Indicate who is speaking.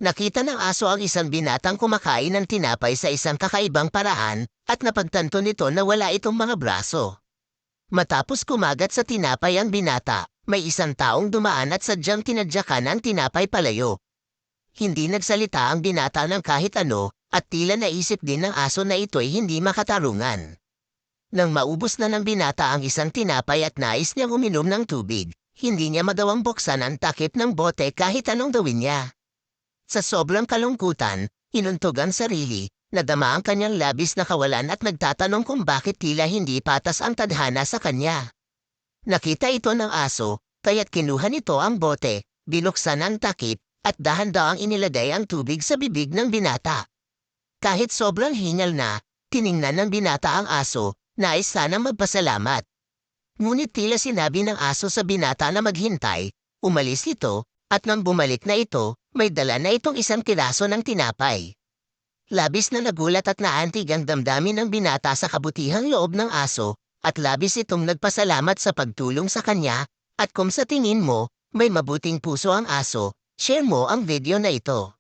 Speaker 1: Nakita ng aso ang isang binatang kumakain ng tinapay sa isang kakaibang paraan at napagtanto nito na wala itong mga braso. Matapos kumagat sa tinapay ang binata, may isang taong dumaan at sadyang tinadyakan ang tinapay palayo. Hindi nagsalita ang binata ng kahit ano at tila naisip din ng aso na ito'y hindi makatarungan. Nang maubos na ng binata ang isang tinapay at nais niyang uminom ng tubig, hindi niya magawang buksan ang takip ng bote kahit anong gawin niya. Sa sobrang kalungkutan, inuntog ang sarili, nadama ang kanyang labis na kawalan at nagtatanong kung bakit tila hindi patas ang tadhana sa kanya. Nakita ito ng aso, kaya't kinuha nito ang bote, binuksan ang takip, at dahan-daang inilagay ang tubig sa bibig ng binata. Kahit sobrang hingal na, tiningnan ng binata ang aso, nais sanang magpasalamat. Ngunit tila sinabi ng aso sa binata na maghintay, umalis ito, at nang bumalik na ito, may dala na itong isang piraso ng tinapay. Labis na nagulat at naantig ang damdamin ng binata sa kabutihang loob ng aso, at labis itong nagpasalamat sa pagtulong sa kanya, at kung sa tingin mo, may mabuting puso ang aso, share mo ang video na ito.